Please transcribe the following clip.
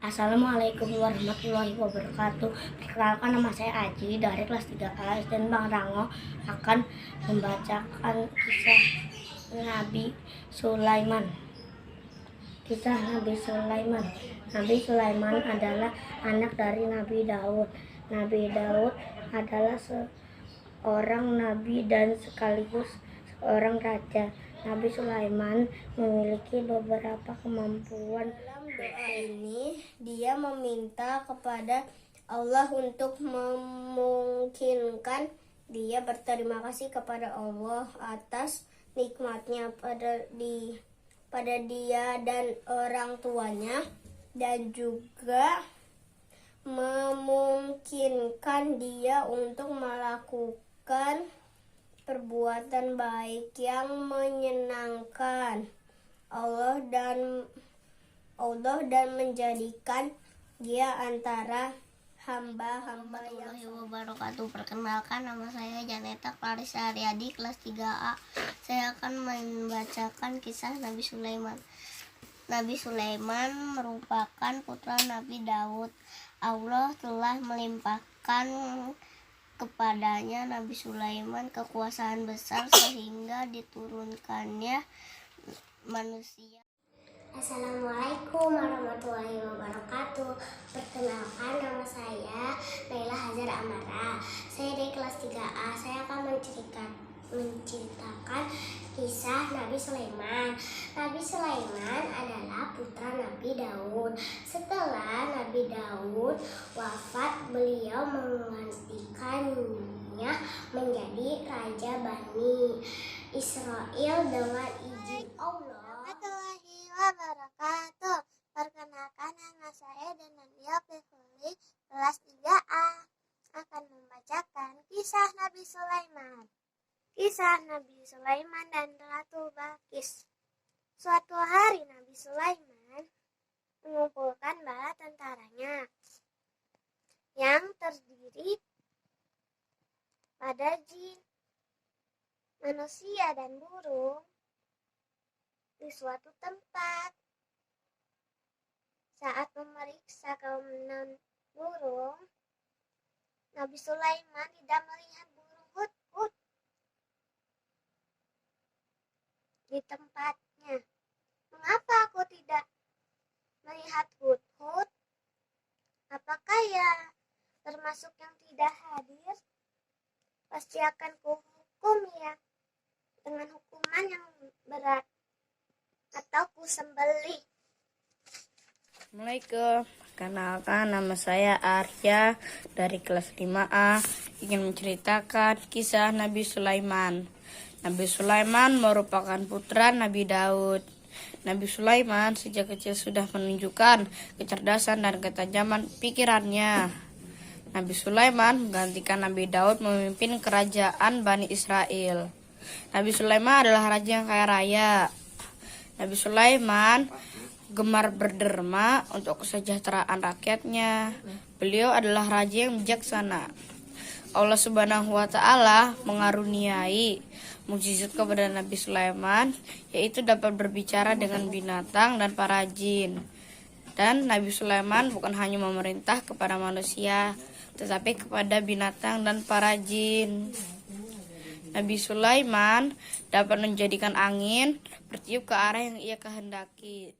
Assalamualaikum warahmatullahi wabarakatuh. Perkenalkan, nama saya Aji dari kelas 3A dan Bang Rango akan membacakan kisah Nabi Sulaiman. Kisah Nabi Sulaiman. Nabi Sulaiman adalah anak dari Nabi Daud. Nabi Daud adalah seorang nabi dan sekaligus seorang raja. Nabi Sulaiman memiliki beberapa kemampuan. Dalam doa ini, dia meminta kepada Allah untuk memungkinkan dia berterima kasih kepada Allah atas nikmatnya pada dia dan orang tuanya, dan juga memungkinkan dia untuk melakukan perbuatan baik yang menyenangkan Allah dan menjadikan dia antara hamba-hamba yang wabarakatuh. Perkenalkan, nama saya Janeta Clarissa Aryadi, kelas 3A. Saya akan membacakan kisah Nabi Sulaiman. Nabi Sulaiman merupakan putra Nabi Daud. Allah telah melimpahkan kepadanya Nabi Sulaiman kekuasaan besar sehingga diturunkannya manusia. Assalamualaikum warahmatullahi wabarakatuh. Perkenalkan, nama saya Naila Hazar Amara. Saya dari kelas 3A. Saya akan menceritakan kisah Nabi Sulaiman. Nabi Sulaiman adalah putra Nabi Daud. Setelah Nabi Daud wafat, beliau menggantikannya menjadi Raja Bani Israel dengan izin Allah. Warahmatullahi wabarakatuh. Perkenalkan, nama saya Denania Pevoli, kelas 3A, akan membacakan kisah Nabi Sulaiman. Kisah Nabi Sulaiman dan Ratu Balqis. Suatu hari Nabi Sulaiman mengumpulkan bala tentaranya yang terdiri pada jin, manusia, dan burung di suatu tempat. Saat memeriksa kaum non-burung, Nabi Sulaiman tidak melihat burung hudhud di tempatnya. Mengapa aku tidak melihat hudhud? Apakah ia termasuk yang tidak hadir? Pasti akan kuhukum ya dengan hukuman yang berat, atau kusembelih. Assalamualaikum. Perkenalkan, nama saya Arya dari kelas 5A, ingin menceritakan kisah Nabi Sulaiman. Nabi Sulaiman merupakan putra Nabi Daud. Nabi Sulaiman sejak kecil sudah menunjukkan kecerdasan dan ketajaman pikirannya. Nabi Sulaiman menggantikan Nabi Daud memimpin kerajaan Bani Israel. Nabi Sulaiman adalah raja yang kaya raya. Nabi Sulaiman gemar berderma untuk kesejahteraan rakyatnya. Beliau adalah raja yang bijaksana. Allah Subhanahu wa Ta'ala mengaruniai mukjizat kepada Nabi Sulaiman, yaitu dapat berbicara dengan binatang dan para jin. Dan Nabi Sulaiman bukan hanya memerintah kepada manusia, tetapi kepada binatang dan para jin. Nabi Sulaiman dapat menjadikan angin bertiup ke arah yang ia kehendaki.